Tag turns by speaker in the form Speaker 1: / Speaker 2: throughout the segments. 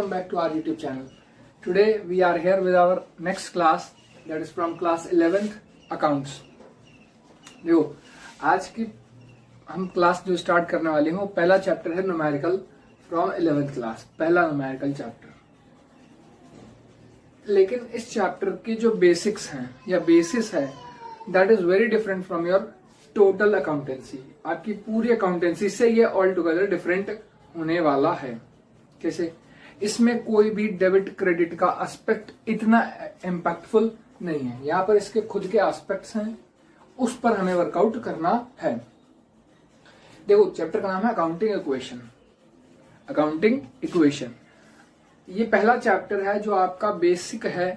Speaker 1: welcome back to our YouTube channel. Today we are here with our next class, that is from class 11th accounts. देखो आज की हम class जो start करने वाले हैं वो पहला चैप्टर है न्यूमेरिकल फ्रॉम 11th क्लास, पहला न्यूमेरिकल चैप्टर। लेकिन इस चैप्टर के जो बेसिक्स हैं या बेसिस है that is very different from your total accountancy. आपकी पूरी अकाउंटेंसी से ये ऑल टुगेदर डिफरेंट होने वाला है। कैसे? इसमें कोई भी डेबिट क्रेडिट का एस्पेक्ट इतना इम्पैक्टफुल नहीं है। यहाँ पर इसके खुद के एस्पेक्ट्स हैं, उस पर हमें वर्कआउट करना है। देखो चैप्टर का नाम है अकाउंटिंग इक्वेशन। अकाउंटिंग इक्वेशन ये पहला चैप्टर है जो आपका बेसिक है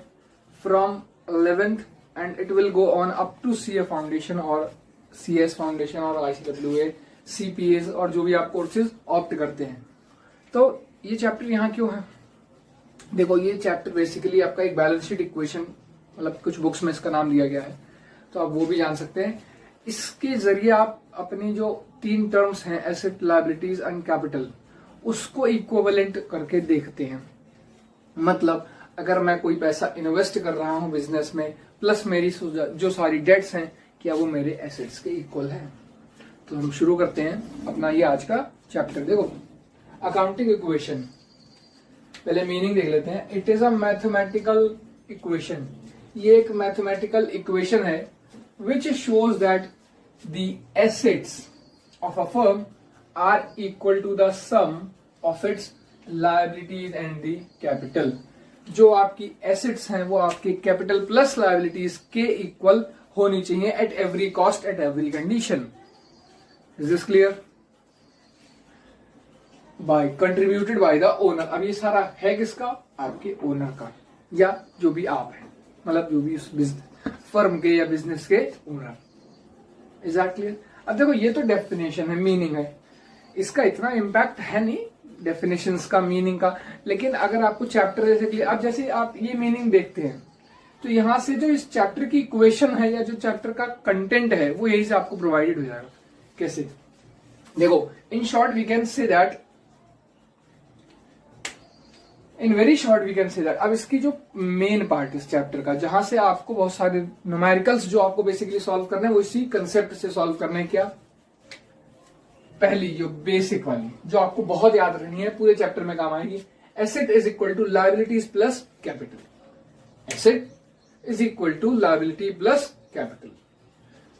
Speaker 1: from 11th and it will go on up to CA foundation और सीएस फाउंडेशन और ICWA CPAs और जो भी आप कोर्सेज ऑप्ट करते हैं। तो ये चैप्टर यहाँ क्यों है? देखो ये चैप्टर बेसिकली आपका एक बैलेंस शीट इक्वेशन, मतलब कुछ बुक्स में इसका नाम दिया गया है तो आप वो भी जान सकते हैं। इसके जरिए आप अपनी जो 3 टर्म्स हैं एसेट, लायबिलिटीज एंड कैपिटल, उसको इक्विवेलेंट करके देखते हैं। मतलब अगर मैं कोई पैसा इन्वेस्ट कर रहा हूं बिजनेस में प्लस मेरी जो सारी डेट्स हैं क्या वो मेरे एसेट्स के इक्वल है। तो हम शुरू करते हैं अपना ये आज का चैप्टर। देखो अकाउंटिंग इक्वेशन, पहले मीनिंग देख लेते हैं। It is a mathematical equation. ये एक मैथमेटिकल इक्वेशन है which shows that the assets of a firm are equal to the sum of its liabilities and the capital. जो आपकी एसेट्स हैं वो आपके कैपिटल प्लस लायबिलिटीज के इक्वल होनी चाहिए at every cost, at every condition. Is this clear? By contributed by the owner. अब ये सारा है किसका? आपके ओनर का, या जो भी आप हैं, मतलब जो भी उस फर्म के या बिजनेस के ओनर। Is that clear? अब देखो ये तो डेफिनेशन है, मीनिंग है, इसका इतना इम्पैक्ट है नहीं डेफिनेशंस का, मीनिंग का। लेकिन अगर आपको चैप्टर जैसे अब जैसे आप ये मीनिंग देखते हैं तो यहां से जो इस चैप्टर की इक्वेशन है या जो चैप्टर का कंटेंट है वो यही से आपको प्रोवाइडेड हो जाएगा। कैसे? देखो in short we can say that, in very short we can say that. अब इसकी जो मेन पार्ट इस चैप्टर का, जहां से आपको बहुत सारे न्यूमेरिकल्स जो आपको बेसिकली सॉल्व करने हैं वो इसी कंसेप्ट से सॉल्व करने हैं। क्या? पहली जो बेसिक वाली जो आपको बहुत याद रखनी है, पूरे चैप्टर में काम आएगी। Asset is equal to liabilities plus capital. Asset is equal to liability plus capital.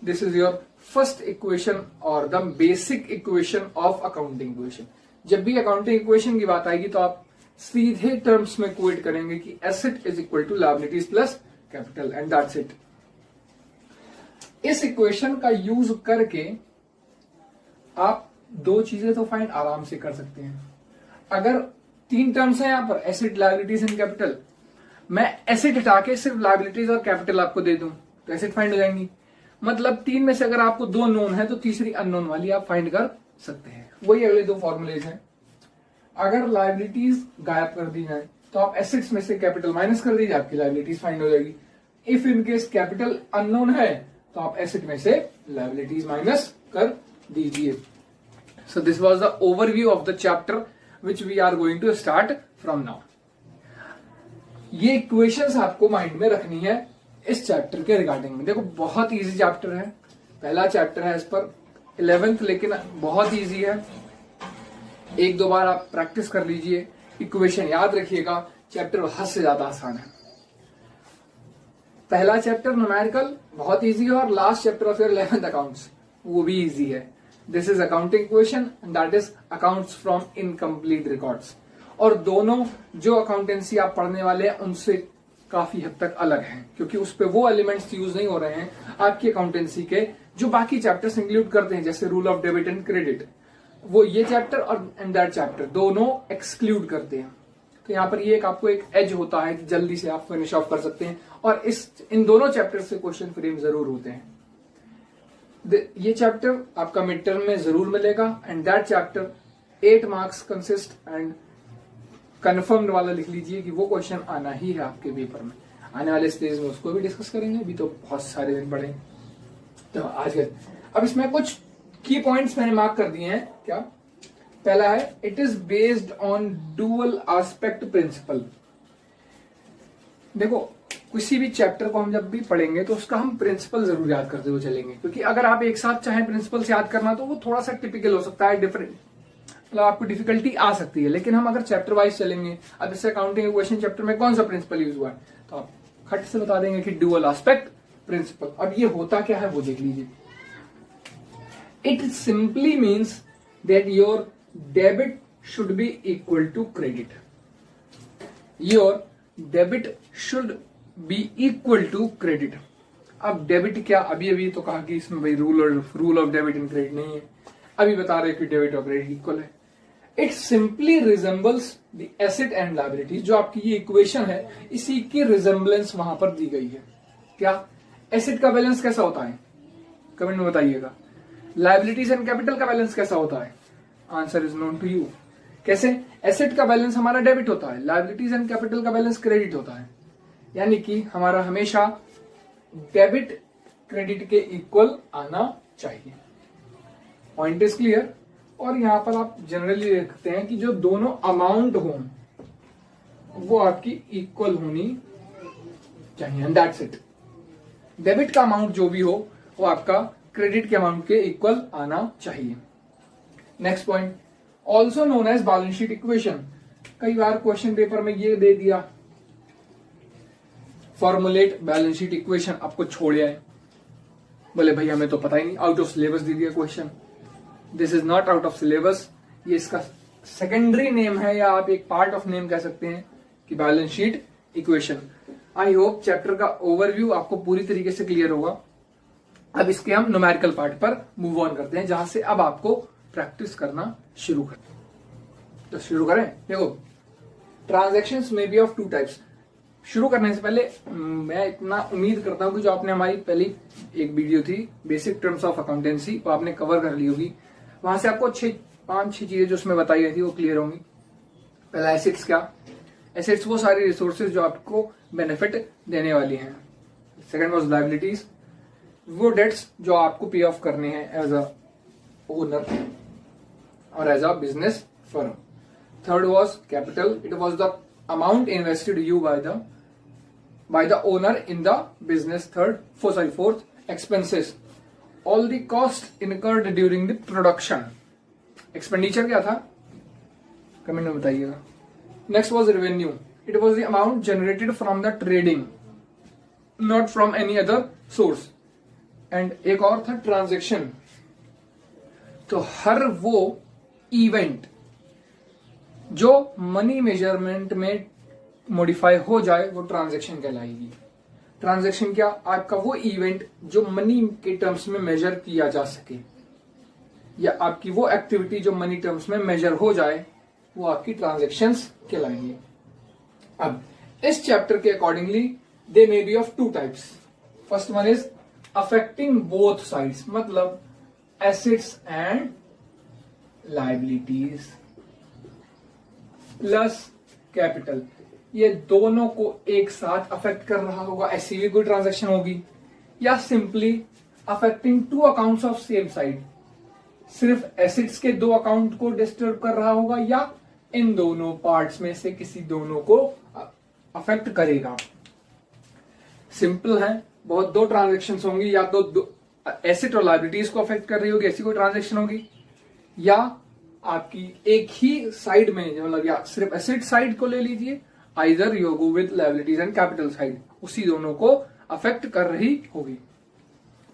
Speaker 1: This is your first equation और the basic equation of accounting equation. जब भी अकाउंटिंग इक्वेशन की बात आएगी तो आप सीधे टर्म्स में क्वेट करेंगे कि asset is equal to liabilities plus capital and that's it. इस इक्वेशन का यूज करके आप 2 चीजें तो फाइंड आराम से कर सकते हैं। अगर 3 टर्म्स हैं यहां पर, एसेट, लायबिलिटीज एंड कैपिटल, मैं एसेट हटा के सिर्फ लायबिलिटीज और कैपिटल आपको दे दूं तो एसेट फाइंड हो जाएंगी। मतलब 3 में से अगर आपको 2 नोन है तो तीसरी अननोन वाली आप फाइंड कर सकते हैं। वही अगले 2 फॉर्मुलेज हैं। अगर लायबिलिटीज गायब कर दी जाए तो आप एसेट्स में से कैपिटल माइनस कर दीजिए, आपकी लायबिलिटीज फाइंड हो जाएगी। If in case capital unknown है तो आप एसेट में से लायबिलिटीज माइनस कर दीजिए। So this was the overview of the chapter which we are going to start from now. ये इक्वेशंस आपको माइंड में रखनी है इस चैप्टर के रिगार्डिंग में। देखो बहुत इजी चैप्टर है, पहला चैप्टर है इस पर 11th, लेकिन बहुत इजी है। 1-2 बार आप प्रैक्टिस कर लीजिए, इक्वेशन याद रखिएगा, चैप्टर हद से ज्यादा आसान है। पहला चैप्टर न्यूमेरिकल बहुत इजी है और last chapter of your 11th accounts वो भी इजी है। This is accounting equation and that is accounts from incomplete records. और दोनों जो अकाउंटेंसी आप पढ़ने वाले हैं उनसे काफी हद तक अलग हैं, क्योंकि उस पे वो एलिमेंट्स यूज नहीं हो रहे हैं आपकी अकाउंटेंसी के जो बाकी चैप्टर्स इंक्लूड करते हैं, जैसे rule of debit and credit. वो ये चैप्टर और एंड दैट चैप्टर दोनों एक्सक्लूड करते हैं। तो यहाँ पर ये एक आपको एक एज होता है, जल्दी से आप फिनिश ऑफ कर सकते हैं और इन दोनों चैप्टर से क्वेश्चन फ्रेम जरूर होते हैं। ये चैप्टर आपका मिड टर्म में जरूर मिलेगा and that chapter 8 marks consist and confirmed वाला लिख लीजिए कि वो क्वेश्चन आना ही है आपके पेपर में। आने वाले स्टेज में उसको भी डिस्कस करेंगे, अभी तो बहुत सारे दिन पड़े। तो आज अब इसमें कुछ की पॉइंट्स मैंने मार्क कर दिए हैं। क्या? पहला है it is based on dual aspect principle. देखो किसी भी चैप्टर को हम जब भी पढ़ेंगे तो उसका हम प्रिंसिपल जरूर याद करते हुए चलेंगे, क्योंकि अगर आप एक साथ चाहें प्रिंसिपल्स याद करना तो वो थोड़ा सा टिपिकल हो सकता है, डिफरेंट मतलब आपको डिफिकल्टी आ सकती है। लेकिन हम अगर चैप्टर वाइज चलेंगे, अब जैसे अकाउंटिंग इक्वेशन चैप्टर में कौन सा प्रिंसिपल यूज हुआ है तो आप खट से बता देंगे कि डुअल एस्पेक्ट प्रिंसिपल। अब ये होता क्या है वो देख लीजिए। It simply means that your debit should be equal to credit. Your debit should be equal to credit. अब डेबिट क्या, अभी तो कहा कि इसमें भाई rule of debit and credit नहीं है, अभी बता रहे कि डेबिट और क्रेडिट इक्वल है। It simply resembles the asset and liabilities. जो आपकी ये इक्वेशन है इसी की रिजेंबलेंस वहां पर दी गई है। क्या एसेट का बैलेंस कैसा होता है, कमेंट में बताइएगा। लायबिलिटीज एंड कैपिटल का बैलेंस कैसा होता है, answer is known to you. कैसे, एसेट का बैलेंस हमारा डेबिट होता है, लायबिलिटीज एंड कैपिटल का बैलेंस क्रेडिट होता है, यानी कि हमारा हमेशा डेबिट क्रेडिट के इक्वल आना चाहिए। Point is clear. और यहां पर आप जनरली देखते हैं कि जो दोनों अमाउंट हो वो आपकी इक्वल होनी चाहिए, एंड दैट्स इट। डेबिट का अमाउंट जो भी हो वो आपका क्रेडिट के अमाउंट के इक्वल आना चाहिए। Next point, also known as balance sheet equation. कई बार क्वेश्चन पेपर में ये दे दिया फॉर्मुलेट बैलेंस शीट इक्वेशन, आपको छोड़ आए, बोले भाई हमें तो पता ही नहीं, आउट ऑफ सिलेबस दे दिया question. This is not out of syllabus, ये इसका सेकेंडरी नेम है या आप एक पार्ट ऑफ नेम कह सकते हैं कि balance sheet equation. I hope chapter का ओवरव्यू आपको पूरी तरीके से क्लियर होगा। अब इसके हम न्यूमेरिकल पार्ट पर मूव ऑन करते हैं, जहां से अब आपको प्रैक्टिस करना शुरू करें। तो शुरू करें। देखो, ट्रांजैक्शंस में बी ऑफ टू टाइप्स। शुरू करने से पहले मैं इतना उम्मीद करता हूं कि जो आपने हमारी पहली एक वीडियो थी बेसिक टर्म्स ऑफ अकाउंटेंसी वो आपने कवर कर ली होगी। वहां से आपको 5-6 चीजें जो उसमें बताई गई थी वो क्लियर होंगी। पहला एसेट्स क्या, एसेट्स वो सारी रिसोर्सेज जो आपको बेनिफिट देने वाली हैं। सेकंड वाज लायबिलिटीज, वो डेट्स जो आपको पे ऑफ करने हैं एज अ ओनर और as a business firm. Third was capital, it was the amount invested you by the owner in the business. Fourth, expenses, all the cost incurred during the production. Expenditure क्या था, comment में बताइएगा। Next was revenue, it was the amount generated from the trading, not from any other source. And एक और था transaction, तो हर वो event जो मनी मेजरमेंट में मॉडिफाई हो जाए वो ट्रांजैक्शन कहलाएगी। ट्रांजैक्शन क्या, आपका वो इवेंट जो मनी के टर्म्स में मेजर किया जा सके, या आपकी वो एक्टिविटी जो मनी टर्म्स में मेजर हो जाए वो आपकी ट्रांजैक्शंस कहलाएंगी। अब इस चैप्टर के accordingly they may be of two types. First one is affecting both sides, मतलब assets and liabilities plus capital, ये दोनों को एक साथ अफेक्ट कर रहा होगा, ऐसी भी कोई ट्रांजैक्शन होगी। या simply affecting two accounts of same side, सिर्फ एसेट्स के दो अकाउंट को डिस्टर्ब कर रहा होगा, या इन दोनों पार्ट्स में से किसी दोनों को अफेक्ट करेगा। सिंपल है, बहुत दो ट्रांजैक्शंस होंगी, या तो एसेट और लायबिलिटीज को अफेक्ट कर रही होगी ऐसी कोई ट्रांजैक्शन होगी, या आपकी एक ही साइड में, मतलब या सिर्फ एसेट साइड को ले लीजिए, either you go with liabilities and capital side, उसी दोनों को अफेक्ट कर रही होगी।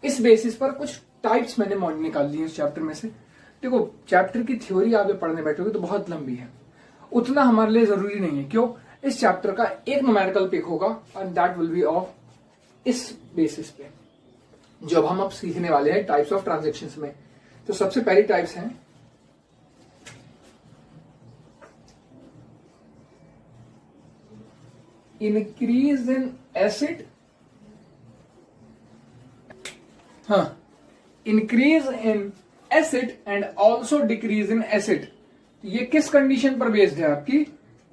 Speaker 1: इस बेसिस पर कुछ टाइप्स मैंने निकाल ली इस चैप्टर में से। देखो, चैप्टर की थ्योरी आप पढ़ने बैठोगे तो बहुत लंबी है, उतना हमारे लिए जरूरी नहीं है। क्यों, इस चैप्टर का एक न्यूमेरिकल पिक होगा and that will B of इस बेसिस पे जब हम अब सीखने वाले हैं टाइप्स ऑफ ट्रांजैक्शंस में। तो सबसे पहली टाइप्स हैं increase in asset, increase in asset and also decrease in asset. ये किस कंडीशन पर बेस्ड है, आपकी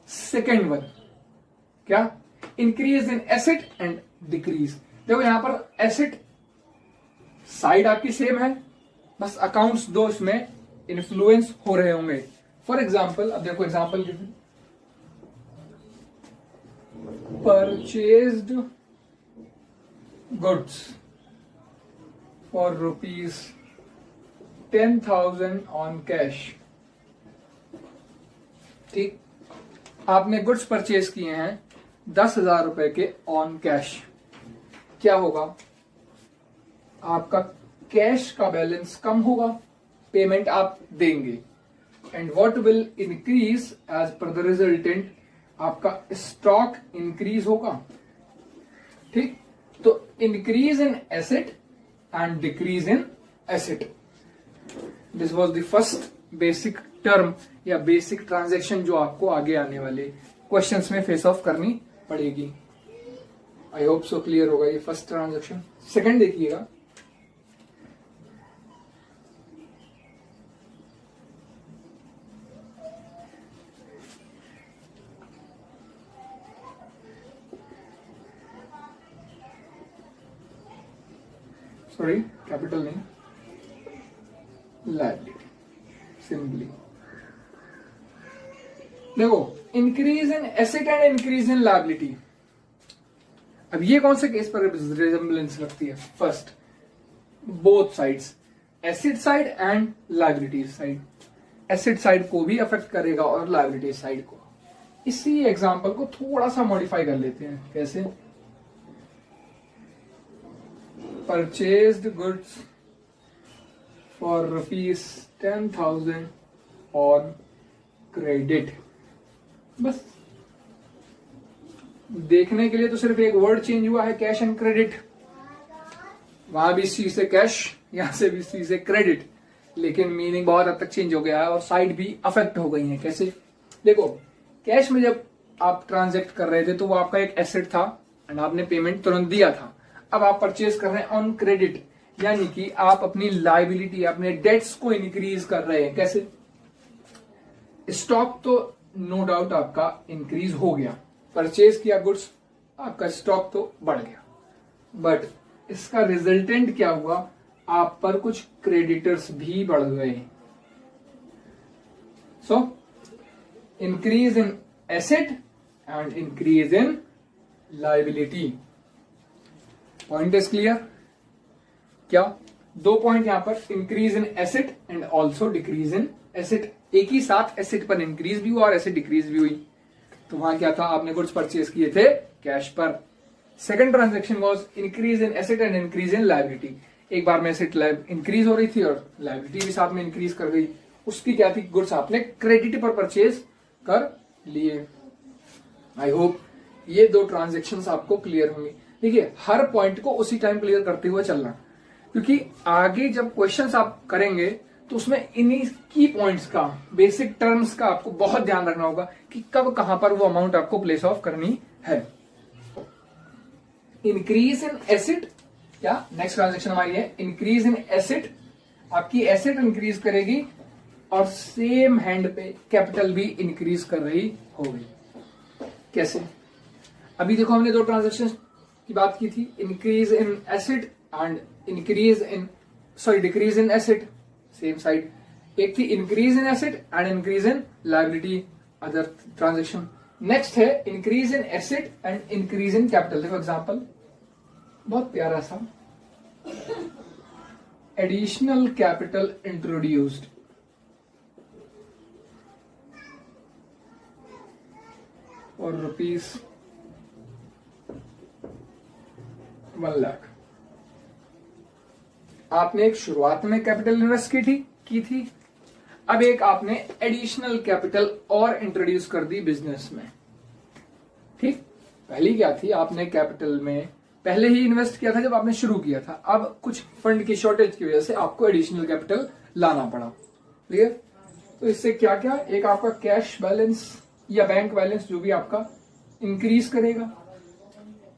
Speaker 1: सेकेंड वन। क्या, increase in asset and decrease. देखो यहां पर एसेट साइड आपकी सेम है, बस अकाउंट्स दो इसमें इन्फ्लुएंस हो रहे होंगे। फॉर एग्जाम्पल, अब देखो example given, purchased goods for ₹10,000 on cash. ठीक, आपने गुड्स परचेज किए हैं 10,000 रुपए के ऑन कैश। क्या होगा, आपका कैश का बैलेंस कम होगा, पेमेंट आप देंगे, and what will increase as per the resultant, आपका स्टॉक इंक्रीज होगा। ठीक, तो increase in asset and decrease in asset, this was the first basic term या बेसिक ट्रांजैक्शन जो आपको आगे आने वाले क्वेश्चंस में फेस ऑफ करनी पड़ेगी। आई होप सो क्लियर होगा ये फर्स्ट ट्रांजैक्शन। सेकंड देखिएगा, सॉरी कैपिटल नहीं, लायबिलिटी सिंपली। देखो, increase in asset and increase in liability, अब ये कौन से केस पर रिजेम्बलेंस रखती है? First, both sides, asset side and liability side. Asset side को भी अफेक्ट करेगा और लायबिलिटी साइड को। इसी एग्जांपल को थोड़ा सा मॉडिफाई कर लेते हैं। कैसे? Purchased goods for ₹10,000 on credit. बस देखने के लिए तो सिर्फ एक वर्ड चेंज हुआ है, कैश एंड क्रेडिट। वहां भी सी से कैश, यहां से भी सी से क्रेडिट, लेकिन मीनिंग बहुत हद तक चेंज हो गया है और साइड भी अफेक्ट हो गई है। कैसे? देखो, कैश में जब आप ट्रांजैक्ट कर रहे थे तो वो आपका एक एसेट था एंड आपने पेमेंट तुरंत दिया था। अब आप परचेज कर रहे हैं ऑन क्रेडिट, यानी कि आप अपनी लायबिलिटी, अपने डेट्स को इंक्रीज कर रहे हैं। कैसे? स्टॉक तो नो डाउट आपका इंक्रीज हो गया, परचेज किया गुड्स, आपका स्टॉक तो बढ़ गया, बट इसका रिजल्टेंट क्या हुआ? आप पर कुछ क्रेडिटर्स भी बढ़ गए। So increase in asset and increase in liability. Point is clear? क्या? दो पॉइंट यहां पर, increase in asset and also decrease in asset. एक ही साथ एसेट पर इंक्रीज भी हुआ और एसेट डिक्रीज भी हुई। तो वहां क्या था? आपने गुड्स परचेज किए थे कैश पर। Second transaction was increase in asset and increase in liability. एक बार में एसेट इंक्रीज हो रही थी और लायबिलिटी भी साथ में इंक्रीज कर गई। उसकी क्या थी? गुड्स आपने क्रेडिट पर परचेज कर लिए। आई होप ये दो ट्रांजैक्शंस आपको क्लियर होंगी। देखिए, हर पॉइंट को उसी टाइम क्लियर करते हुए चलना, क्योंकि आगे जब क्वेश्चंस आप करेंगे तो उसमें इन्हीं की पॉइंट्स का, बेसिक टर्म्स का आपको बहुत ध्यान रखना होगा कि कब कहां पर वो अमाउंट आपको प्लेस ऑफ करनी है। इंक्रीज इन एसेट, या नेक्स्ट ट्रांजैक्शन हमारी है इंक्रीज इन एसेट। आपकी एसेट इंक्रीज करेगी और सेम हैंड पे कैपिटल भी इंक्रीज कर रही होगी। कैसे? अभी देखो, हमने दो ट्रांजैक्शन की बात की थी, increase in asset and increase in, sorry decrease in asset, same side. एक थी increase in asset and increase in liability, other transaction. Next है increase in asset and increase in capital. देखो एग्जांपल बहुत प्यारा सा, एडिशनल कैपिटल इंट्रोड्यूस्ड और ₹1 लाख। आपने एक शुरुआत में कैपिटल इन्वेस्ट की थी, अब एक आपने एडिशनल कैपिटल और इंट्रोड्यूस कर दी बिजनेस में। ठीक, पहली क्या थी? आपने कैपिटल में पहले ही इन्वेस्ट किया था जब आपने शुरू किया था, अब कुछ फंड की शॉर्टेज की वजह से आपको एडिशनल कैपिटल लाना पड़ा। क्लियर? तो इससे क्या क्या, एक आपका कैश बैलेंस या बैंक बैलेंस जो भी आपका इंक्रीज करेगा,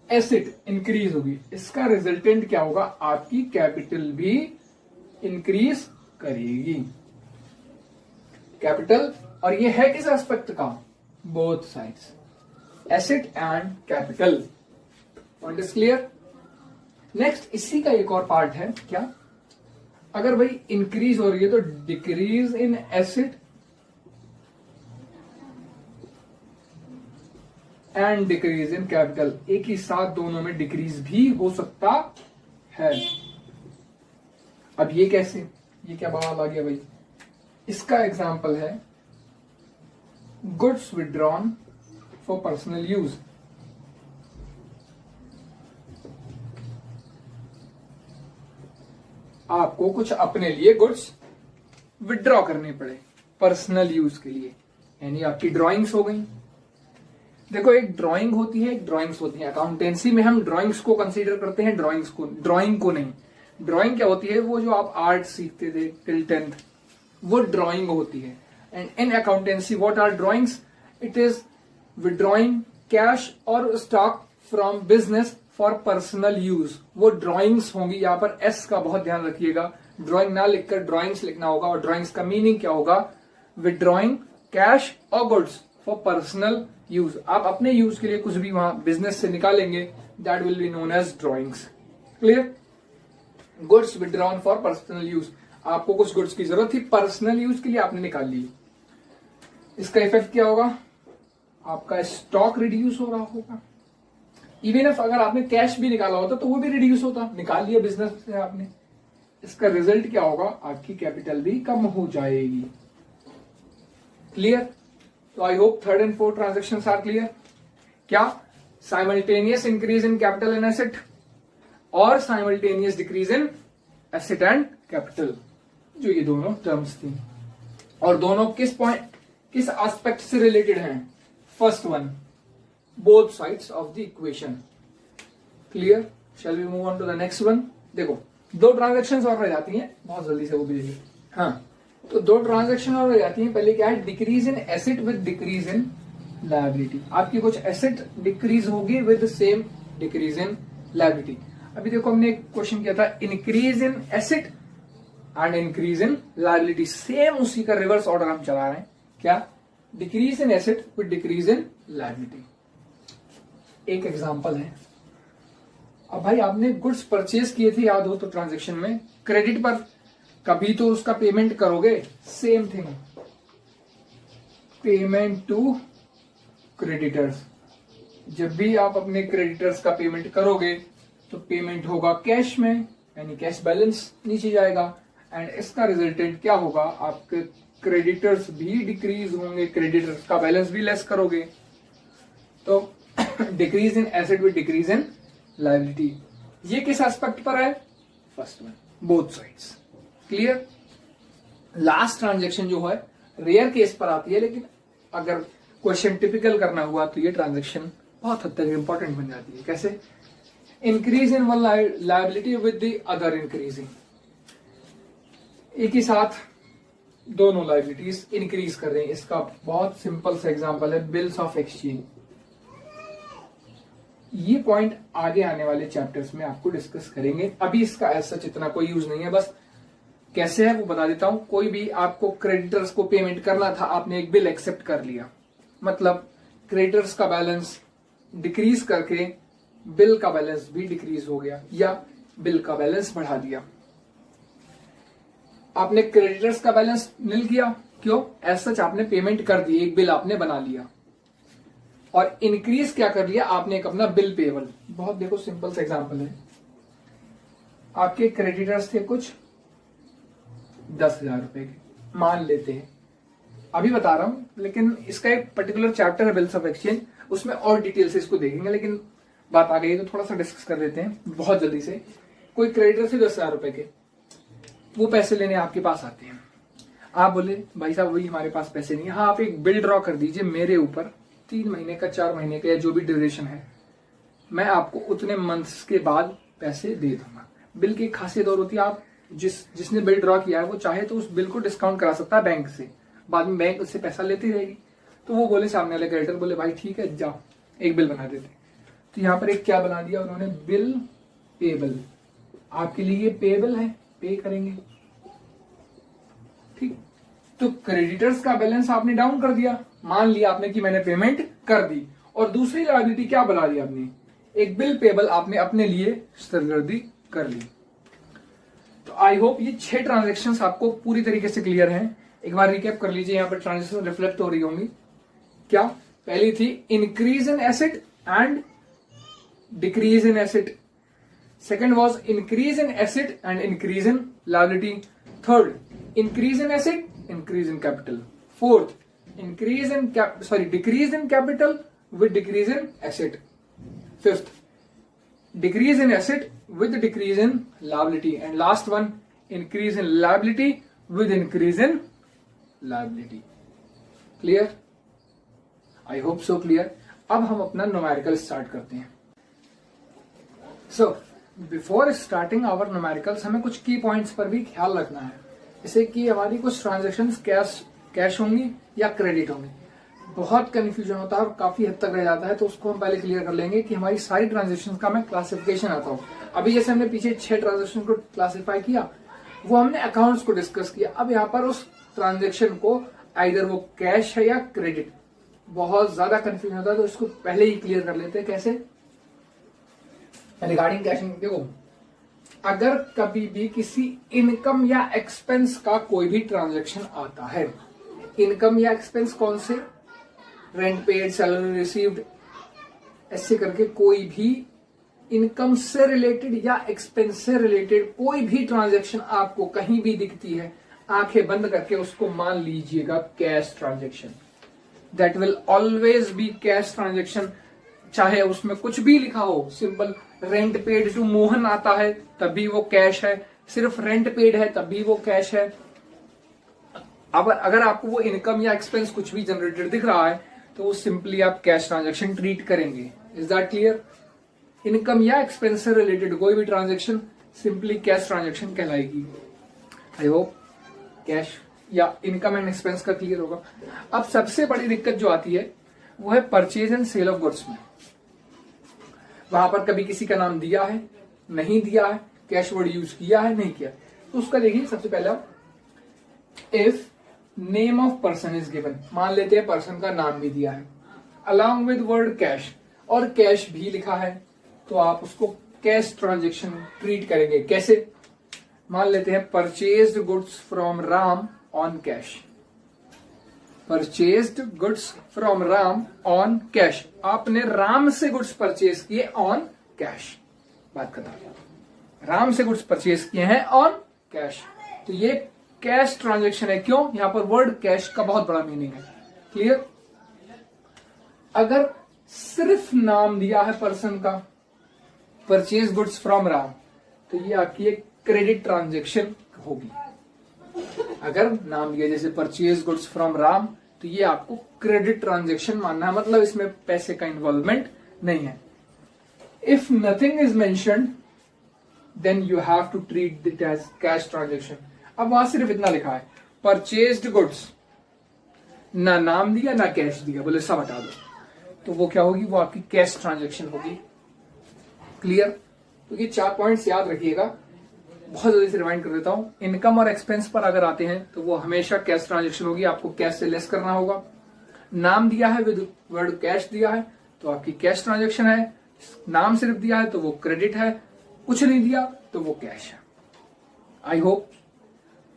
Speaker 1: एसेट इंक्रीज होगी, इसका रिजल्टेंट क्या होगा? आपकी कैपिटल भी इंक्रीज करेगी। कैपिटल, और ये है किस एस्पेक्ट का? Both sides, asset and capital. Point is clear? Next, इसी का एक और पार्ट है। क्या? अगर भाई इंक्रीज हो रही है तो decrease in asset and decrease in capital, एक ही साथ दोनों में डिक्रीज भी हो सकता है। अब ये कैसे, ये क्या बवाल आ गया भाई? इसका एग्जांपल है goods withdrawn for personal use. आपको कुछ अपने लिए गुड्स विड्रॉ करने पड़े पर्सनल यूज के लिए, यानी आपकी ड्राइंग्स हो गई। देखो, एक ड्राइंग होती है, एक ड्राइंग्स होती है। अकाउंटेंसी में हम ड्राइंग्स को कंसीडर करते हैं, ड्राइंग्स को, ड्राइंग को नहीं। ड्राइंग क्या होती है? वो जो आप आर्ट सीखते थे टिल 10th, वो ड्राइंग होती है। And in accountancy what are drawings? It is withdrawing cash और stock from business for personal use. वो ड्राइंग्स होंगी। यहां पर एस का बहुत ध्यान रखिएगा, ड्राइंग ना लिखकर ड्राइंग्स लिखना होगा। और ड्राइंग्स का मीनिंग क्या होगा? विड्रॉइंग कैश और गुड्स फॉर पर्सनल यूज। आप अपने यूज के लिए कुछ भी वहां बिजनेस से निकालेंगे, that will be known as drawings. Clear? Goods withdrawn for personal use, आपको कुछ गुड्स की जरूरत थी, पर्सनल यूज के लिए आपने निकाल ली। इसका इफेक्ट क्या होगा? आपका स्टॉक रिड्यूस हो रहा होगा। इवन इफ अगर आपने कैश भी निकाला होता तो वो भी रिड्यूस होता, निकाल लिया बिजनेस से आपने। इसका रिजल्ट क्या होगा? आपकी कैपिटल भी कम हो जाएगी। क्लियर? तो I hope third and fourth transactions are clear. क्या? Simultaneous increase in capital and asset और simultaneous decrease in asset and capital, जो ये दोनों टर्म्स थी। और दोनों किस पॉइंट, किस एस्पेक्ट से रिलेटेड हैं? First one, both sides of the equation. Clear? Shall we move on to the next one. देखो, दो ट्रांजेक्शंस और रह जाती हैं, बहुत जल्दी से वो भी देखिए। हाँ, तो दो ट्रांजेक्शन और रह जाती हैं। पहले क्या है? Decrease in asset with decrease in liability. आपकी कुछ एसेट डिक्रीज होगी with same decrease in liability. अभी देखो, हमने एक क्वेश्चन किया था, increase in asset and increase in liability, same उसी का रिवर्स ऑर्डर हम चला रहे हैं। क्या? Decrease in asset with decrease in liability. एक एग्जांपल है। अब भाई, आपने गुड्स परचेज किए थे, याद हो तो ट्रांजेक्शन में, क्रेडिट पर, कभी तो उसका पेमेंट करोगे। Same thing, payment to creditors. जब भी आप अपने क्रेडिटर्स का पेमेंट करोगे तो पेमेंट होगा कैश में, यानी कैश बैलेंस नीचे जाएगा। एंड इसका रिजल्टेंट क्या होगा? आपके क्रेडिटर्स भी डिक्रीज होंगे, क्रेडिटर्स का बैलेंस भी लेस करोगे। तो decrease in asset with decrease in liability. ये किस एस्पेक्ट पर है? First one, both sides. Clear? Last transaction जो है रेयर केस पर आती है, लेकिन अगर क्वेश्चन टिपिकल करना हुआ तो ये ट्रांजेक्शन बहुत हद तक इंपॉर्टेंट बन जाती है। कैसे? Increase in one liability with the other increasing. एक ही साथ दोनों लायबिलिटीज इंक्रीज कर रहे हैं। इसका बहुत सिंपल सा एग्जांपल है बिल्स ऑफ एक्सचेंज। ये पॉइंट आगे आने वाले चैप्टर्स में आपको डिस्कस करेंगे। अभी इसका ऐसा इतना कोई यूज नहीं है, बस कैसे है वो बता देता हूं। कोई भी आपको क्रेडिटर्स को पेमेंट करना था, आपने एक बिल एक्सेप्ट कर लिया, मतलब क्रेडिटर्स का बैलेंस डिक्रीज करके बिल का बैलेंस भी डिक्रीज हो गया, या बिल का बैलेंस बढ़ा दिया। आपने क्रेडिटर्स का बैलेंस नील किया, क्यों? एज सच आपने पेमेंट कर दी, एक बिल आपने बना लिया। और इंक्रीज क्या कर लिया? आपने एक अपना बिल पेबल। बहुत देखो सिंपल सा एग्जांपल है। आपके क्रेडिटर्स थे कुछ 10,000 रुपए के, मान लेते हैं, अभी बता रहा हूं, लेकिन इसका एक पर्टिकुलर चैप्टर है बिल्स ऑफ एक्सचेंज, उसमें और डिटेल से इसको देखेंगे, लेकिन बात आ गई तो थोड़ा सा डिस्कस कर लेते हैं बहुत जल्दी से। कोई क्रेडिटर थे 10,000 रुपए के, वो पैसे लेने आपके पास आते हैं। आप बोले भाई साहब वही हमारे पास पैसे नहीं है। हाँ, आप एक बिल ड्रॉ कर दीजिए मेरे ऊपर, 3 महीने का, 4 महीने का, या जो भी ड्यूरेशन है, मैं आपको उतने मंथ्स के बाद पैसे दे दूंगा। बिल की खासियत और होती है, आप जिसने बिल ड्रॉ किया है वो चाहे तो उस बिल को डिस्काउंट करा सकता है बैंक से, बाद में बैंक उससे पैसा लेती रहेगी। तो वो बोले, सामने वाले क्रेडिटर बोले भाई ठीक है जाओ एक बिल बना देते। तो यहाँ पर एक क्या बना दिया उन्होंने? Bill payable. आपके लिए पेबल है, पे करेंगे, ठीक। तो क्रेडिटर्स का बैलेंस आपने डाउन कर दिया, मान लिया आपने कि मैंने पेमेंट कर दी। और दूसरी लायबिलिटी क्या बना दी आपने? एक बिल पेबल आपने अपने लिए सरगर्दी कर ली। तो आई होप ये 6 ट्रांजेक्शन्स आपको पूरी तरीके से क्लियर हैं। एक बार रिकैप कर लीजिए, यहाँ पर ट्रांजेक्शन रिफ्लेक्ट हो रही होंगी। क्या? पहली थी increase in asset and decrease in asset, second was increase in asset and increase in liability, third increase in asset increase in capital, fourth decrease in capital with decrease in asset, fifth decrease in asset with decrease in liability, and last one increase in liability with increase in liability. Clear? I hope so clear. अब हम अपना numerical start करते हैं. So before starting our numericals हमें कुछ की points पर भी ख्याल रखना है, जैसे कि हमारी कुछ ट्रांजेक्शंस कैश होंगी या क्रेडिट होंगी. बहुत कंफ्यूजन होता है और काफी हद तक रह जाता है, तो उसको हम पहले क्लियर कर लेंगे कि हमारी सारी ट्रांजेक्शन का मैं क्लासिफिकेशन आता हूँ. अभी जैसे हमने पीछे 6 ट्रांजेक्शन को क्लासिफाई किया, वो हमने अकाउंट्स को डिस्कस किया. अब यहाँ पर उस ट्रांजेक्शन को आइदर वो कैश है या क्रेडिट, बहुत ज्यादा कंफ्यूजन होता है, तो इसको पहले ही क्लियर कर लेते हैं. कैसे? रिगार्डिंग कैश, देखो अगर कभी भी किसी इनकम या एक्सपेंस का कोई भी ट्रांजेक्शन आता है, इनकम या एक्सपेंस कौन से? रेंट पेड, सैलरी रिसीव्ड, ऐसे करके कोई भी इनकम से रिलेटेड या एक्सपेंस से रिलेटेड कोई भी ट्रांजैक्शन आपको कहीं भी दिखती है, आंखें बंद करके उसको मान लीजिएगा cash transaction. That will always be cash transaction. चाहे उसमें कुछ भी लिखा हो, simple rent paid to Mohan आता है तभी वो कैश है, सिर्फ रेंट पेड है तभी वो कैश है. अब अगर आपको वो इनकम या एक्सपेंस कुछ भी जनरेटेड दिख रहा है तो वो सिंपली आप कैश ट्रांजैक्शन ट्रीट करेंगे. Is that clear? इनकम या एक्सपेंस से रिलेटेड कोई भी ट्रांजैक्शन सिंपली कैश ट्रांजैक्शन कहलाएगी. आई होप कैश या इनकम एंड एक्सपेंस का क्लियर होगा. अब सबसे बड़ी दिक्कत जो आती है वो है purchase and sale of goods में. वहां पर कभी किसी का नाम दिया है, नहीं दिया है, कैश वर्ड यूज किया है, नहीं किया, तो उसका देखिए. सबसे पहला, if name of person is given, मान लेते हैं पर्सन का नाम भी दिया है अलॉन्ग विद वर्ड कैश, और कैश भी लिखा है, तो आप उसको कैश ट्रांजेक्शन ट्रीट करेंगे. कैसे? मान लेते हैं purchased goods from Ram on cash. Purchased goods from Ram on cash, आपने राम से गुड्स परचेज किए ऑन कैश. बात खत्म. राम से गुड्स परचेज किए हैं ऑन कैश, तो ये कैश ट्रांजैक्शन है. क्यों? यहां पर वर्ड कैश का बहुत बड़ा मीनिंग है. क्लियर? अगर सिर्फ नाम दिया है पर्सन का, परचेज गुड्स फ्रॉम राम, तो ये आपकी एक क्रेडिट ट्रांजैक्शन होगी. अगर नाम दिया जैसे परचेज गुड्स फ्रॉम राम, तो ये आपको क्रेडिट ट्रांजैक्शन मानना है, मतलब इसमें पैसे का इन्वॉल्वमेंट नहीं है. If nothing is mentioned then you have to treat it as cash transaction. अब वहां सिर्फ इतना लिखा है परचेज्ड गुड्स, ना नाम दिया ना कैश दिया, बोले सब हटा दो, तो वो क्या होगी? वो आपकी कैश ट्रांजैक्शन होगी. क्लियर? तो ये 4 पॉइंट्स याद रखिएगा. बहुत जल्दी से रिमाइंड कर देता हूं. इनकम और एक्सपेंस पर अगर आते हैं तो वो हमेशा कैश ट्रांजैक्शन होगी, आपको कैश से लेस करना होगा. नाम दिया है विद वर्ड कैश दिया है तो आपकी कैश ट्रांजैक्शन है. नाम सिर्फ दिया है तो वो क्रेडिट है, कुछ नहीं दिया तो वो कैश है. I hope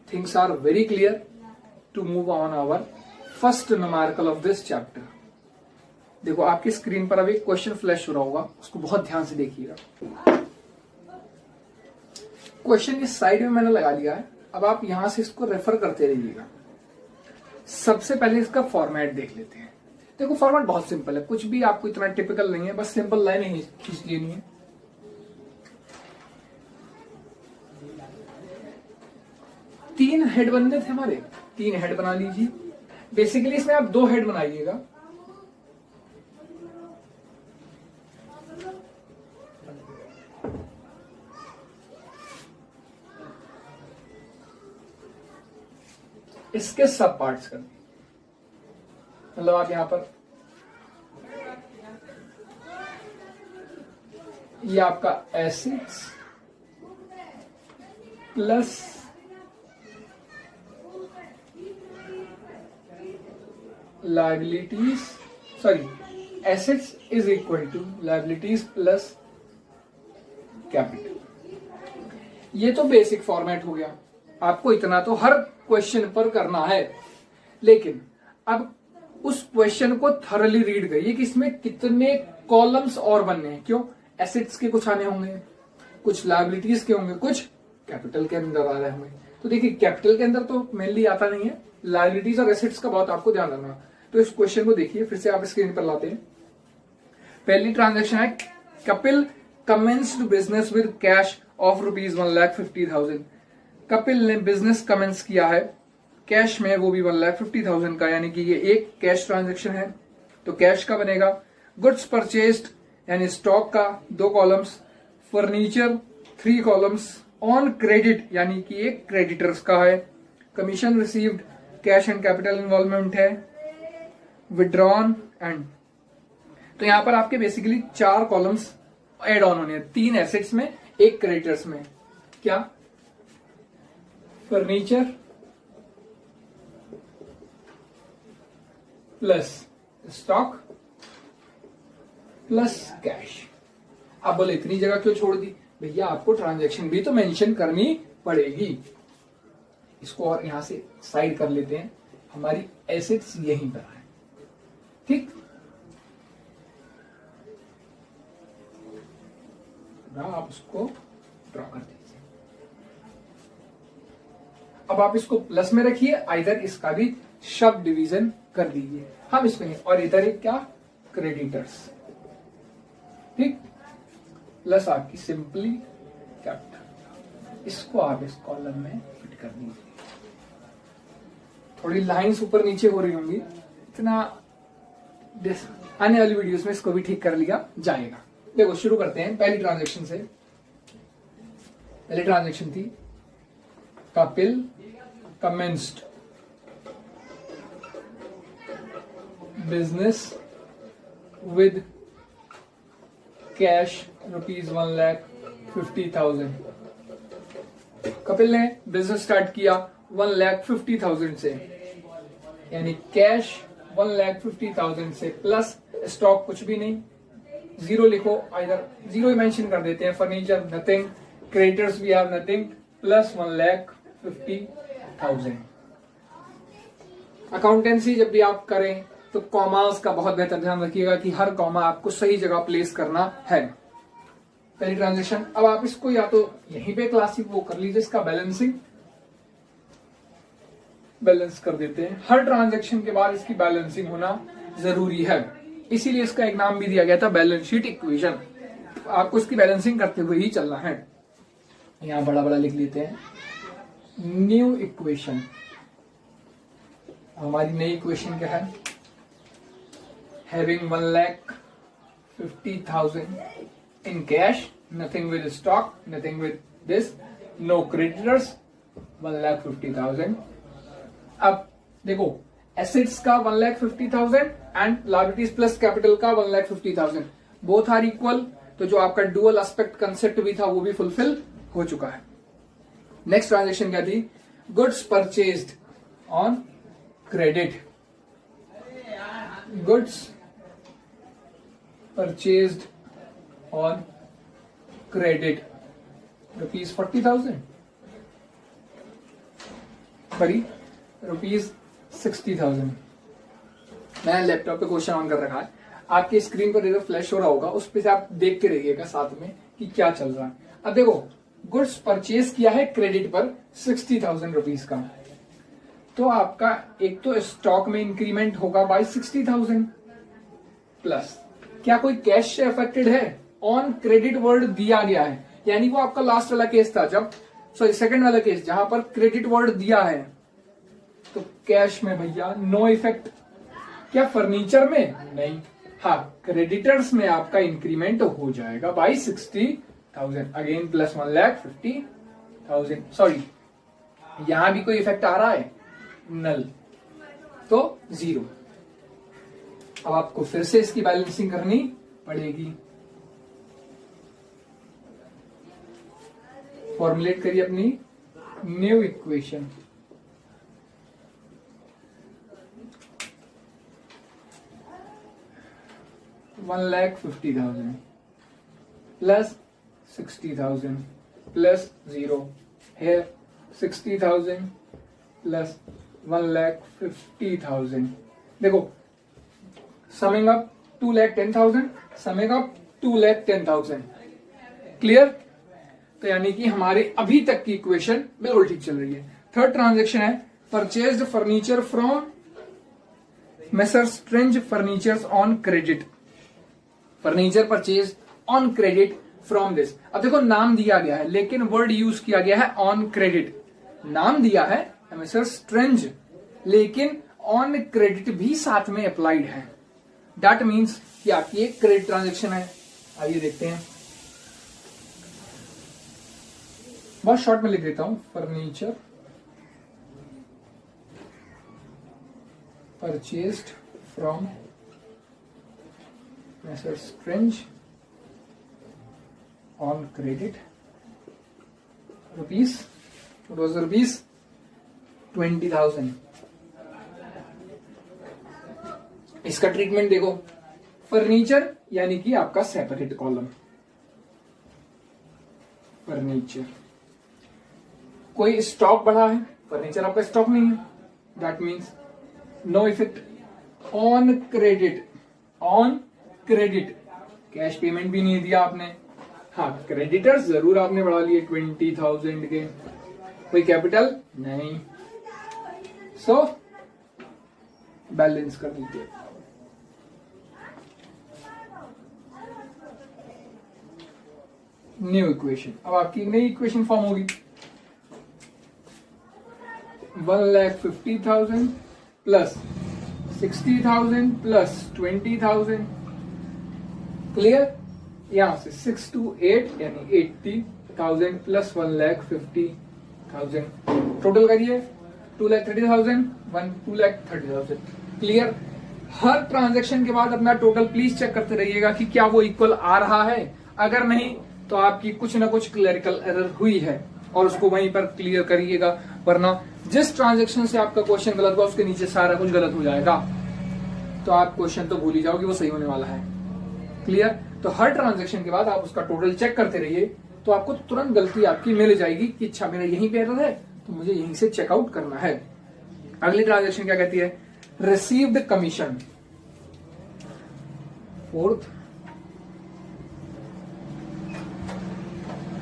Speaker 1: things are very clear. To move on our first numerical of this chapter. देखो आपकी स्क्रीन पर अभी क्वेश्चन फ्लैश हो रहा होगा, उसको बहुत ध्यान से देखिएगा. क्वेश्चन इस साइड में मैंने लगा लिया है, अब आप यहां से इसको रेफर करते रहिएगा. सबसे पहले इसका फॉर्मेट देख लेते हैं. देखो फॉर्मेट बहुत सिंपल है, कुछ भी आपको इतना टिपिकल नहीं है, बस सिंपल लाइनें ही खींच लेनी है. तीन हेड बनने थे हमारे, 3 हेड बना लीजिए. बेसिकली इसमें आप 2 हेड बनाइएगा. इसके सब पार्ट्स कर, मतलब आप यहां पर ये आपका assets plus liabilities, sorry assets is equal to liabilities plus capital. ये तो बेसिक फॉर्मेट हो गया. आपको इतना तो हर क्वेश्चन पर करना है, लेकिन अब उस क्वेश्चन को थरली रीड करिए कि इसमें कितने कॉलम्स और बनने हैं। क्यों? एसेट्स के कुछ आने होंगे, कुछ लायबिलिटीज के होंगे, कुछ कैपिटल के अंदर आ रहे होंगे। तो देखिए कैपिटल के अंदर तो मेनली आता नहीं है, लायबिलिटीज और एसेट्स का बहुत आपको ध्यान रखना। तो इस क्वेश्चन को देखिए, फिर से आप स्क्रीन पर लाते हैं। पहली ट्रांजेक्शन है Kapil commenced business with cash of ₹1,50,000। Kapil ने बिजनेस कमेंस किया है कैश में, वो भी 1,50,000 का, यानी कि ये एक कैश ट्रांजेक्शन है। तो कैश का बनेगा। गुड्स परचेस्ड यानी स्टॉक का 2 columns, furniture 3 columns, on credit यानी कि एक क्रेडिटर्स का है, commission received cash and capital involvement है, विड्रॉन एंड। तो यहां पर आपके बेसिकली 4 कॉलम्स एड ऑन होने हैं, 3 एसेट्स में, 1 क्रेडिटर्स में। क्या? Furniture plus stock plus cash. आप बोले इतनी जगह क्यों छोड़ दी? भैया आपको ट्रांजैक्शन भी तो मेंशन करनी पड़ेगी। इसको और यहां से साइड कर लेते हैं, हमारी एसेट्स यहीं पर है, ठीक। आप उसको ड्रॉ कर दीजिए। अब आप इसको प्लस में रखिए, आइदर इसका भी शब्द डिवीजन कर दीजिए। हम इसमें, और इधर एक क्या? क्रेडिटर्स, ठीक। प्लस आपकी सिंपली कैपिटल, इसको आप इस कॉलम में फिट कर दीजिए। थोड़ी लाइंस ऊपर नीचे हो रही होंगी, इतना आने वाली वीडियोस में इसको भी ठीक कर लिया जाएगा। देखो शुरू करते हैं पहली ट्रांजैक्शन से। पहली ट्रांजैक्शन थी Kapil commenced business with cash ₹1,50,000। Kapil ने बिजनेस स्टार्ट किया 1,50,000 से, यानी कैश 1,50,000 से, प्लस स्टॉक कुछ भी नहीं, 0 लिखो, आइदर 0 ही मेंशन कर देते हैं। फर्नीचर नथिंग, क्रेडिटर्स भी हैव नथिंग, प्लस 1,50,000। अकाउंटेंसी जब भी आप करें तो कॉमास का बहुत बेहतर ध्यान रखिएगा कि हर कॉमा आपको सही जगह प्लेस करना है। पहली ट्रांजेक्शन। अब आप इसको या तो यहीं पे क्लासिक वो कर लीजिए, इसका बैलेंस कर देते हैं। हर ट्रांजेक्शन के बाद इसकी बैलेंसिंग होना जरूरी है, इसीलिए इसका एक नाम भी दिया गया था बैलेंस शीट इक्वेशन। आपको इसकी बैलेंसिंग करते हुए ही चलना है। यहां बड़ा बड़ा लिख लेते हैं, न्यू इक्वेशन। हमारी नई इक्वेशन क्या है? Having 1,50,000 in cash, nothing with stock, nothing with this, no creditors, 1,50,000। अब देखो एसेट्स का 1,50,000 एंड लायबिलिटीज प्लस कैपिटल का 1,50,000, बोथ आर इक्वल। तो जो आपका डुअल एस्पेक्ट कंसेप्ट भी था वो भी फुलफिल हो चुका है। नेक्स्ट ट्रांजेक्शन क्या थी? Goods purchased on credit. Goods purchased on credit ₹40,000, sorry ₹60,000। मैंने लैपटॉप पे क्वेश्चन ऑन कर रखा है, आपकी स्क्रीन पर इधर फ्लैश हो रहा होगा, उस पे से आप देख के रहिएगा साथ में कि क्या चल रहा है। अब देखो गुड्स परचेज किया है क्रेडिट पर 60,000 रुपीज का, तो आपका एक तो स्टॉक में इंक्रीमेंट होगा बाय 60,000 प्लस क्या कोई कैश से अफेक्टेड है? ऑन क्रेडिट वर्ड दिया गया है, यानी वो आपका लास्ट वाला केस था, जब सॉरी सेकंड वाला केस जहां पर क्रेडिट वर्ड दिया है, तो कैश में भैया नो इफेक्ट। क्या फर्नीचर में? नहीं। हाँ, क्रेडिटर्स में आपका इंक्रीमेंट हो जाएगा बाय 60,000 अगेन प्लस 1,50,000। सॉरी, यहां भी कोई इफेक्ट आ रहा है? नल, तो 0। अब आपको फिर से इसकी बैलेंसिंग करनी पड़ेगी। फॉर्मुलेट करिए अपनी न्यू इक्वेशन। $1,50,000 प्लस 60,000 प्लस 0 है 60,000 प्लस 1,50,000। देखो summing up 2,10,000, summing up 2,10,000। Clear? तो यानी कि हमारे अभी तक की इक्वेशन बिल्कुल ठीक चल रही है। थर्ड ट्रांजेक्शन है purchased furniture from messrs strange furnitures on credit. Furniture purchase on credit from this. अब देखो नाम दिया गया है लेकिन वर्ड यूज किया गया है ऑन क्रेडिट। नाम दिया है मेसर्स स्ट्रेंज लेकिन ऑन क्रेडिट भी साथ में अप्लाइड है। दैट मीन्स कि आपकी एक क्रेडिट ट्रांजेक्शन है। आइए देखते हैं, बहुत शॉर्ट में लिख देता हूं। Furniture purchased from messrs strange on credit rupees 20,000। इसका ट्रीटमेंट देखो, फर्नीचर यानी कि आपका सेपरेट कॉलम फर्नीचर। कोई स्टॉक बढ़ा है, फर्नीचर आपका स्टॉक नहीं है, that means no effect. On credit, on credit cash payment भी नहीं दिया आपने। हाँ, क्रेडिटर्स जरूर आपने बढ़ा लिए 20,000 के, कोई कैपिटल नहीं, सो बैलेंस कर दीजिए। न्यू इक्वेशन, अब आपकी नई इक्वेशन फॉर्म होगी 1,50,000 प्लस 60,000 प्लस 20,000। क्लियर? यहां से 6 to 8 यानी 80,000 प्लस 1,50,000 टोटल करिए 2,30,000 2,30,000। क्लियर? हर ट्रांजैक्शन के बाद अपना टोटल प्लीज चेक करते रहिएगा कि क्या वो इक्वल आ रहा है। अगर नहीं तो आपकी कुछ ना कुछ क्लरिकल एरर हुई है और उसको वहीं पर क्लियर करिएगा, वरना जिस ट्रांजैक्शन से आपका क्वेश्चन गलत हुआ उसके नीचे सारा कुछ गलत हो जाएगा, तो आप क्वेश्चन तो भूल ही जाओगे वो सही होने वाला है। क्लियर? तो हर ट्रांजैक्शन के बाद आप उसका टोटल चेक करते रहिए, तो आपको तुरंत गलती आपकी मिल जाएगी कि अच्छा मेरा यहीं पे एरर है तो मुझे यहीं से चेकआउट करना है। अगली ट्रांजैक्शन क्या कहती है? Received commission. Fourth,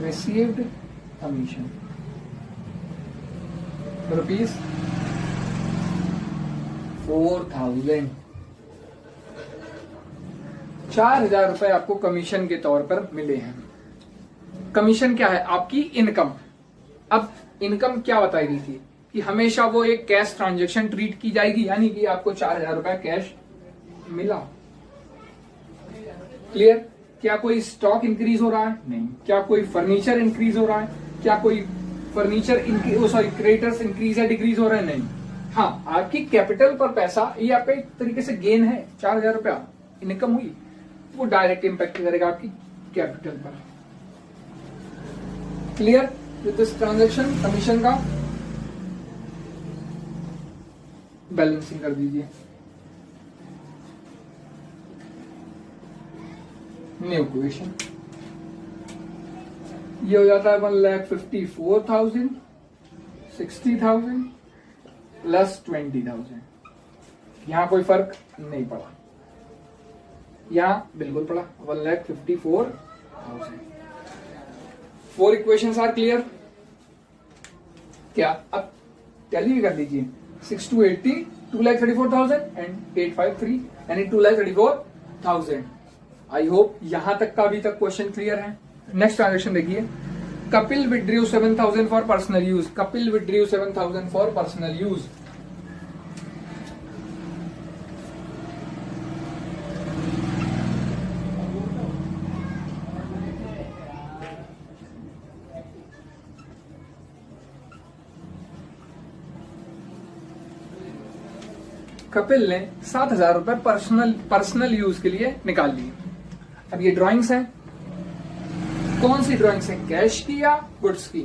Speaker 1: received commission rupees 4,000। 4,000 रुपए आपको कमीशन के तौर पर मिले हैं। कमीशन क्या है? आपकी इनकम। अब इनकम क्या बताई गई थी कि हमेशा वो एक कैश ट्रांजैक्शन ट्रीट की जाएगी, यानी कि आपको 4,000 रुपए कैश मिला। क्लियर? क्या कोई स्टॉक इंक्रीज हो रहा है? नहीं। क्या कोई फर्नीचर इंक्रीज हो रहा है? क्या कोई फर्नीचर क्रेडिटर्स इंक्रीज या डिक्रीज हो रहा है? नहीं। हाँ, आपकी कैपिटल पर पैसा, ये आपका एक तरीके से गेन है। 4,000 रुपया इनकम हुई, वो डायरेक्ट इंपैक्ट करेगा आपकी कैपिटल पर। Clear? With this transaction commission का बैलेंसिंग कर दीजिए। न्यू इक्वेशन, ये हो जाता है 1,54,000 60,000 प्लस 20,000। यहां कोई फर्क नहीं पड़ा, यहां बिल्कुल पड़ा 1,54,000। 4 इक्वेशंस आर क्लियर क्या? अब टैली भी कर लीजिए। 6 to 80 2,34,000 एंड 853 यानी 2,34,000। आई होप यहां तक का अभी तक क्वेश्चन क्लियर है। नेक्स्ट ट्रांजेक्शन देखिए, Kapil विड्रीव 7,000 for personal use. Kapil विड्रीव 7,000 for personal use. Kapil ने 7,000 रुपए पर्सनल यूज के लिए निकाल लिए। अब ये ड्राइंग्स हैं, कौन सी ड्राइंग्स है? कैश की या गुड्स की?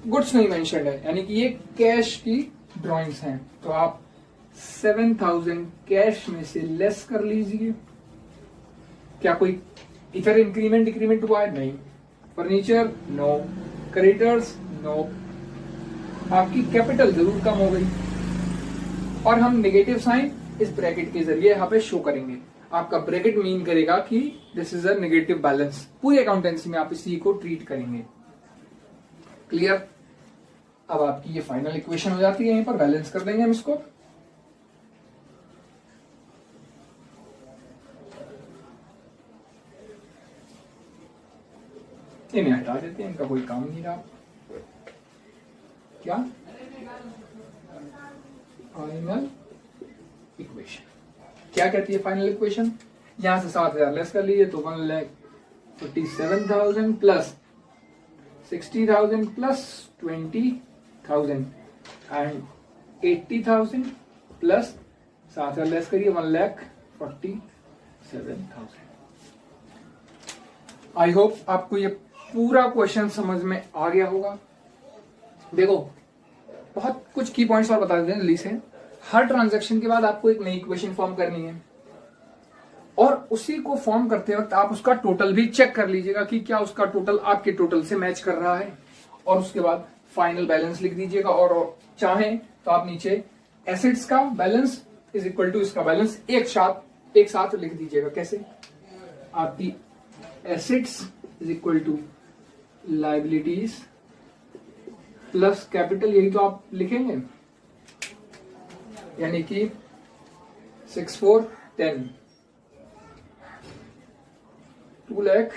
Speaker 1: गुड्स नहीं मेंशन है, यानी कि ये कैश की ड्राइंग्स हैं। तो आप 7,000 कैश में से लेस कर लीजिए। क्या कोई इधर इंक्रीमेंट डिक्रीमेंट हुआ है? नहीं। Furniture no, creditors no. आपकी कैपिटल जरूर कम हो गई और हम नेगेटिव साइन इस ब्रैकेट के जरिए यहाँ पे शो करेंगे। आपका ब्रैकेट मीन करेगा कि this is a negative balance. पूरी अकाउंटेंसी में आप इसी को ट्रीट करेंगे। क्लियर? अब आपकी ये फाइनल इक्वेशन हो जाती है, यहीं पर बैलेंस कर देंगे हम इसको। इन्हें हटा देते हैं, इनका कोई काम नहीं रहा। क्या फाइनल इक्वेशन क्या कहती है? फाइनल इक्वेशन यहां से 7,000 लेस कर लीजिए तो 1,47,000 plus 60,000 plus 20,000 and 80,000 plus 7,000 less करिए 1,47,000। आई होप आपको ये पूरा क्वेश्चन समझ में आ गया होगा। देखो बहुत कुछ की पॉइंट्स और बता देते हैं जल्दी से। हर ट्रांजैक्शन के बाद आपको एक नई इक्वेशन फॉर्म करनी है और उसी को फॉर्म करते वक्त आप उसका टोटल भी चेक कर लीजिएगा कि क्या उसका टोटल आपके टोटल से मैच कर रहा है, और उसके बाद फाइनल बैलेंस लिख दीजिएगा। और चाहें तो आप नीचे एसेट्स का बैलेंस इज इक्वल टू इसका बैलेंस एक साथ लिख दीजिएगा। कैसे? आपकी assets is equal to liabilities plus capital, यही तो आप लिखेंगे, यानी कि 6 4 10 2 लाख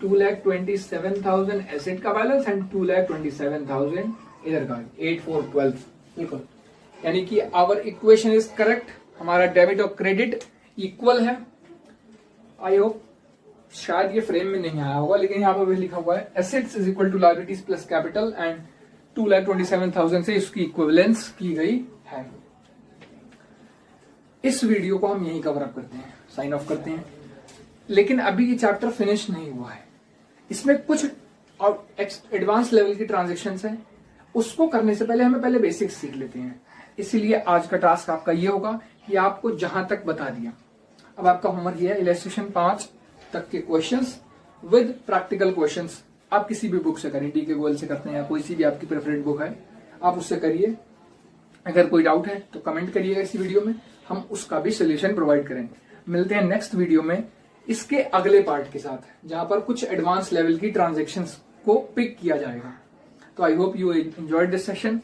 Speaker 1: 2,27,000 एसेट का बैलेंस एंड 2,27,000 इधर का 8 4 12। बिल्कुल, यानी कि आवर इक्वेशन इज करेक्ट। हमारा डेबिट और क्रेडिट इक्वल है। आई होप शायद ये फ्रेम में नहीं आया होगा, लेकिन यहाँ पर भी लिखा हुआ है assets is equal to liabilities plus capital and 2,27,000 से इसकी इक्विवेलेंस की गई है। इस वीडियो को हम यहीं कवर अप करते हैं, साइन ऑफ करते हैं। लेकिन अभी ये चैप्टर फिनिश नहीं हुआ है, इसमें कुछ और एडवांस लेवल की ट्रांजेक्शन्स हैं, उसको करने से पहले हमें पहले बेसिक्स सीख लेते हैं। इसीलिए आज का टास्क आपका ये होगा कि आपको जहां तक बता दिया, अब आपका होमवर्क ये है इलस्ट्रेशन 5 तक के क्वेश्चंस विद प्रैक्टिकल क्वेश्चंस। आप किसी भी बुक से करें, DK गोयल से करते हैं या कोई सी भी आपकी प्रेफरेड बुक है, आप उससे करिए। अगर कोई डाउट है तो कमेंट करिएगा इसी वीडियो में, हम उसका भी सोल्यूशन प्रोवाइड करेंगे। मिलते हैं नेक्स्ट वीडियो में इसके अगले पार्ट के साथ, जहां पर कुछ एडवांस लेवल की ट्रांजेक्शन्स को पिक किया जाएगा। तो I hope you enjoyed this session.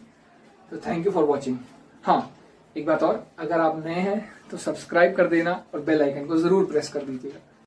Speaker 1: तो थैंक यू फॉर वॉचिंग। हाँ, एक बात और, अगर आप नए हैं तो सब्सक्राइब कर देना और बेल आइकन को जरूर प्रेस कर दीजिएगा।